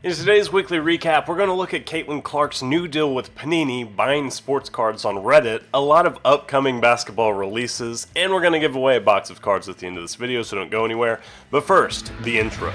In today's weekly recap, we're going to look at Caitlin Clark's new deal with Panini, buying sports cards on Reddit, a lot of upcoming basketball releases, and we're going to give away a box of cards at the end of this video, so don't go anywhere. But first, the intro.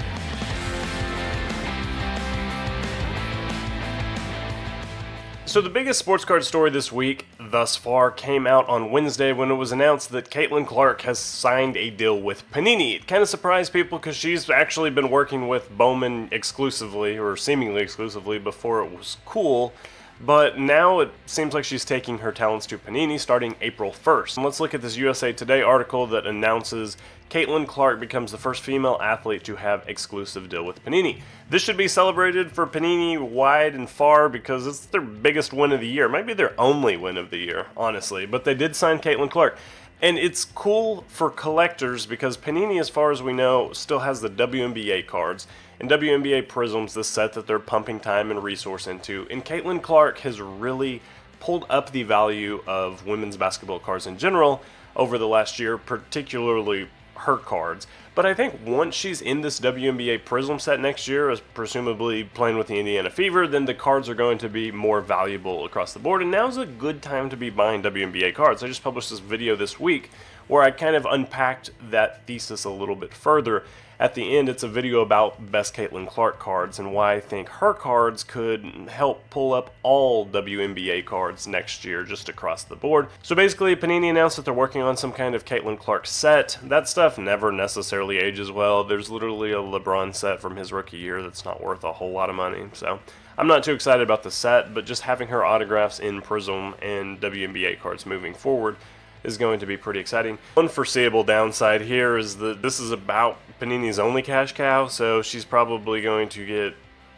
So the biggest sports card story this week thus far came out on Wednesday when it was announced that Caitlin Clark has signed a deal with Panini. It kind of surprised people because she's actually been working with Bowman exclusively, or seemingly exclusively, before it was cool. But now it seems like she's taking her talents to Panini starting April 1st. And let's look at this USA Today article that announces Caitlin Clark becomes the first female athlete to have exclusive deal with Panini. This should be celebrated for Panini wide and far because it's their biggest win of the year. It might be their only win of the year, honestly. But they did sign Caitlin Clark. And it's cool for collectors because Panini, as far as we know, still has the WNBA cards. And WNBA Prism's the set that they're pumping time and resource into. And Caitlin Clark has really pulled up the value of women's basketball cards in general over the last year, particularly her cards. But I think once she's in this WNBA Prism set next year, as presumably playing with the Indiana Fever, then the cards are going to be more valuable across the board. And now's a good time to be buying WNBA cards. I just published this video this week where I kind of unpacked that thesis a little bit further. At the end, it's a video about best Caitlin Clark cards and why I think her cards could help pull up all WNBA cards next year just across the board. So basically, Panini announced that they're working on some kind of Caitlin Clark set. That stuff never necessarily ages well. There's literally a LeBron set from his rookie year that's not worth a whole lot of money. So I'm not too excited about the set, but just having her autographs in Prism and WNBA cards moving forward is going to be pretty exciting. One foreseeable downside here is that this is about Panini's only cash cow, so she's probably going to get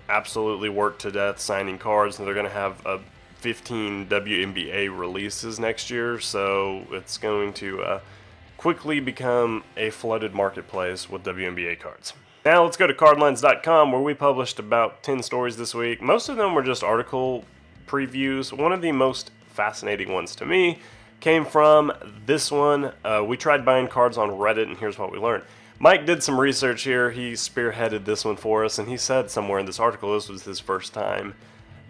absolutely worked to death signing cards, and they're going to have 15 WNBA releases next year, so it's going to quickly become a flooded marketplace with WNBA cards. Now let's go to CardLines.com, where we published about 10 stories this week. Most of them were just article previews. One of the most fascinating ones to me came from this one. We tried buying cards on Reddit, and here's what we learned. Mike did some research here. He spearheaded this one for us, and he said somewhere in this article this was his first time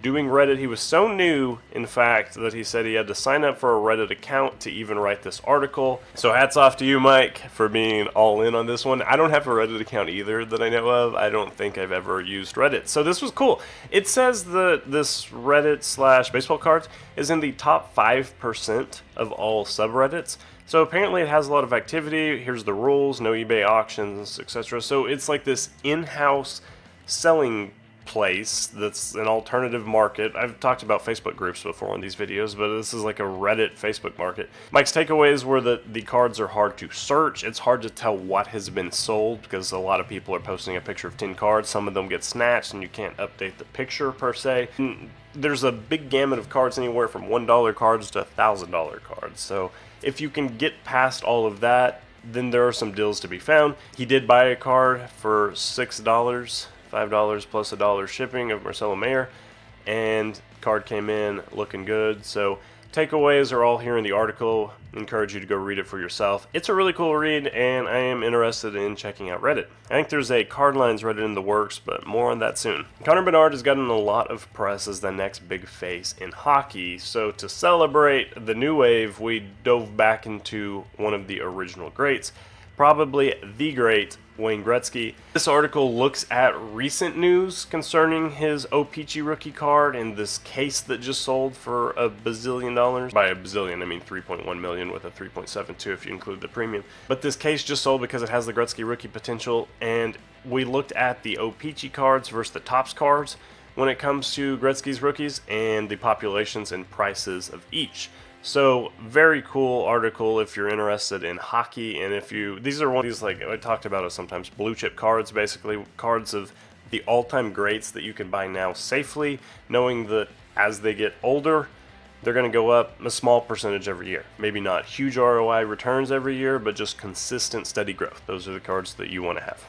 doing Reddit. He was so new, in fact, that he said he had to sign up for a Reddit account to even write this article. So hats off to you, Mike, for being all in on this one. I don't have a Reddit account either that I know of. I don't think I've ever used Reddit. So this was cool. It says that this Reddit / baseball cards is in the top 5% of all subreddits. So apparently it has a lot of activity. Here's the rules, no eBay auctions, etc. So it's like this in-house selling place that's an alternative market. I've talked about Facebook groups before on these videos, but this is like a Reddit Facebook market. Mike's takeaways were that the cards are hard to search. It's hard to tell what has been sold because a lot of people are posting a picture of 10 cards. Some of them get snatched and you can't update the picture per se. And there's a big gamut of cards, anywhere from $1 cards to $1,000 cards. So if you can get past all of that, then there are some deals to be found. He did buy a card for $6. $5 plus $1 shipping of Marcelo Mayer, and card came in looking good. So takeaways are all here in the article. Encourage you to go read it for yourself. It's a really cool read, and I am interested in checking out Reddit. I think there's a CardLines Reddit in the works, but more on that soon. Connor Bedard has gotten a lot of press as the next big face in hockey, so to celebrate the new wave, we dove back into one of the original greats, probably the great Wayne Gretzky. This article looks at recent news concerning his O-Pee-Chee rookie card and this case that just sold for $1 bazillion. By $1 bazillion, I mean 3.1 million with a 3.72 if you include the premium. But this case just sold because it has the Gretzky rookie potential, and we looked at the O-Pee-Chee cards versus the Topps cards when it comes to Gretzky's rookies and the populations and prices of each. So very cool article if you're interested in hockey, and if you, these are one of these, like I talked about it sometimes, blue chip cards, basically cards of the all-time greats that you can buy now safely, knowing that as they get older, they're going to go up a small percentage every year. Maybe not huge ROI returns every year, but just consistent, steady growth. Those are the cards that you want to have.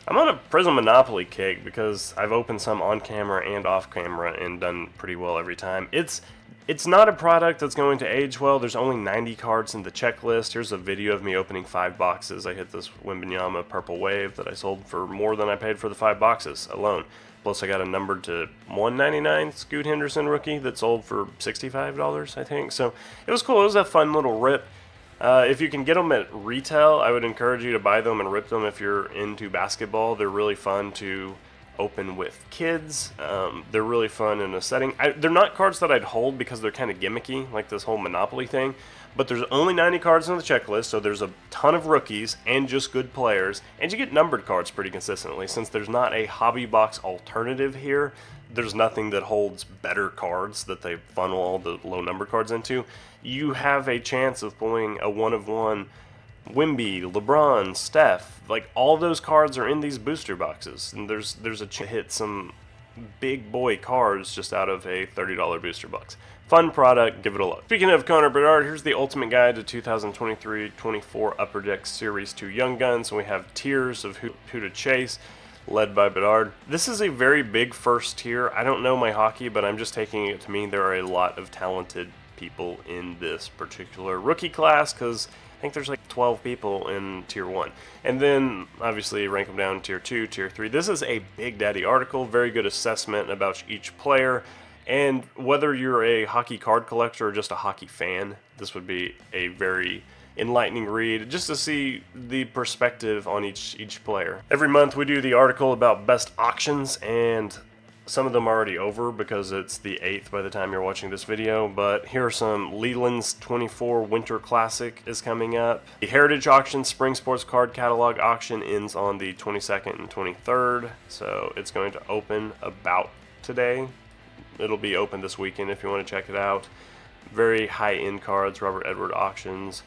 I'm on a Prism Monopoly kick because I've opened some on camera and off camera and done pretty well every time. It's not a product that's going to age well. There's only 90 cards in the checklist. Here's a video of me opening 5 boxes. I hit this Wembanyama Purple Wave that I sold for more than I paid for the 5 boxes alone. Plus, I got a numbered to 199 Scoot Henderson rookie that sold for $65, I think. So it was cool. It was a fun little rip. If you can get them at retail, I would encourage you to buy them and rip them if you're into basketball. They're really fun to open with kids. They're really fun in a setting. They're not cards that I'd hold because they're kind of gimmicky, like this whole Monopoly thing. But there's only 90 cards on the checklist, so there's a ton of rookies and just good players. And you get numbered cards pretty consistently. Since there's not a hobby box alternative here, there's nothing that holds better cards that they funnel all the low number cards into. You have a chance of pulling a one-of-one Wemby, LeBron, Steph. Like, all those cards are in these booster boxes. And there's a chance to hit some big boy cards just out of a $30 booster box. Fun product, give it a look. Speaking of Connor Bedard, here's the ultimate guide to 2023-24 Upper Deck Series 2 Young Guns. And we have tiers of who to chase, led by Bedard. This is a very big first tier. I don't know my hockey, but I'm just taking it to mean there are a lot of talented people in this particular rookie class, because I think there's like 12 people in tier 1. And then obviously rank them down tier 2, tier 3. This is a Big Daddy article, very good assessment about each player. And whether you're a hockey card collector or just a hockey fan, this would be a very enlightening read just to see the perspective on each player. Every month we do the article about best auctions, and some of them are already over because it's the 8th by the time you're watching this video, but here are some. Leland's 24 Winter Classic is coming up. The Heritage Auction Spring Sports Card Catalog Auction ends on the 22nd and 23rd, so it's going to open about today. It'll be open this weekend if you want to check it out. Very high-end cards. Robert Edward Auctions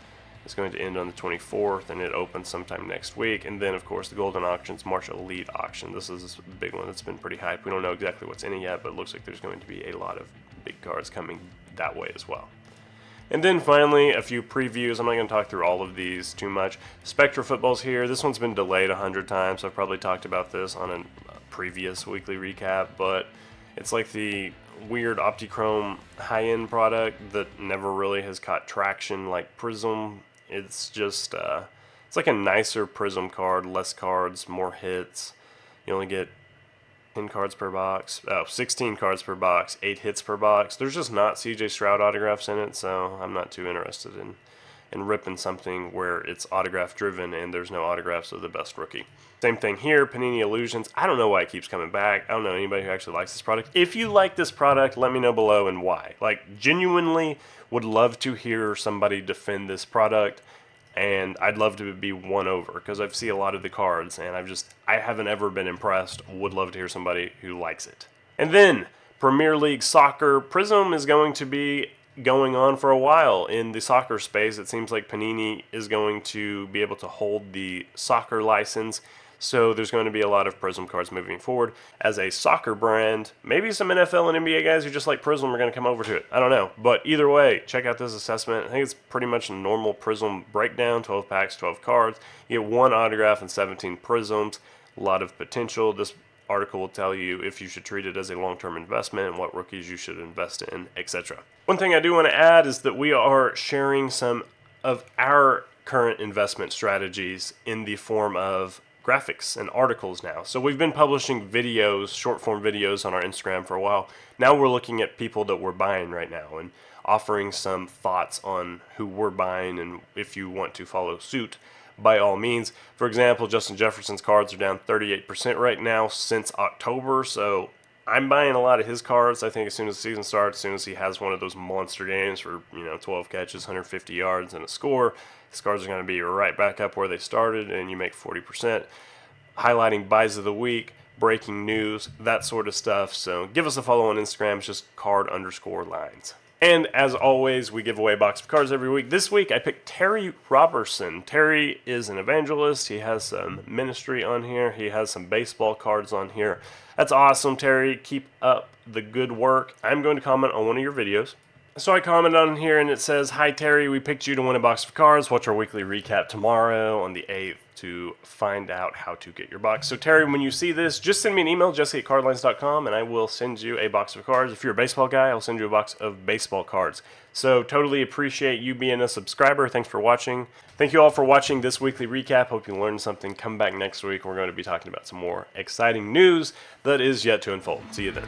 is going to end on the 24th, and it opens sometime next week. And then, of course, the Golden Auctions March Elite Auction. This is a big one that's been pretty hyped. We don't know exactly what's in it yet, but it looks like there's going to be a lot of big cards coming that way as well. And then finally, a few previews. I'm not going to talk through all of these too much. Spectra Football's here. This one's been delayed 100 times. I've probably talked about this on a previous weekly recap, but it's like the weird Optichrome high-end product that never really has caught traction like Prism. It's just, it's like a nicer Prism card, less cards, more hits. You only get 10 cards per box, 16 cards per box, 8 hits per box. There's just not CJ Stroud autographs in it, so I'm not too interested in ripping something where it's autograph driven and there's no autographs of the best rookie. Same thing here, Panini Illusions. I don't know why it keeps coming back. I don't know anybody who actually likes this product. If you like this product, let me know below and why. Like, genuinely would love to hear somebody defend this product, and I'd love to be won over because I've seen a lot of the cards and I haven't ever been impressed. Would love to hear somebody who likes it. And then Premier League Soccer. Prism is going to be going on for a while in the soccer space. It seems like Panini is going to be able to hold the soccer license, so there's going to be a lot of Prism cards moving forward. As a soccer brand, maybe some NFL and NBA guys who just like Prism are going to come over to it. I don't know, but either way, check out this assessment. I think it's pretty much a normal Prism breakdown, 12 packs, 12 cards. You get 1 autograph and 17 Prisms. A lot of potential. This article will tell you if you should treat it as a long-term investment and what rookies you should invest in, etc. One thing I do want to add is that we are sharing some of our current investment strategies in the form of graphics and articles now. So we've been publishing videos, short-form videos on our Instagram for a while. Now we're looking at people that we're buying right now and offering some thoughts on who we're buying, and if you want to follow suit, by all means. For example, Justin Jefferson's cards are down 38% right now since October, so I'm buying a lot of his cards. I think as soon as the season starts, as soon as he has one of those monster games for 12 catches, 150 yards, and a score, his cards are going to be right back up where they started, and you make 40%. Highlighting buys of the week, breaking news, that sort of stuff. So give us a follow on Instagram. It's just card_lines. And as always, we give away a box of cards every week. This week, I picked Terry Robertson. Terry is an evangelist. He has some ministry on here. He has some baseball cards on here. That's awesome, Terry. Keep up the good work. I'm going to comment on one of your videos. So I commented on here and it says, "Hi Terry, we picked you to win a box of cards. Watch our weekly recap tomorrow on the 8th to find out how to get your box." So Terry, when you see this, just send me an email, jesse@cardlines.com, and I will send you a box of cards. If you're a baseball guy, I'll send you a box of baseball cards. So totally appreciate you being a subscriber. Thanks for watching. Thank you all for watching this weekly recap. Hope you learned something. Come back next week. We're going to be talking about some more exciting news that is yet to unfold. See you then.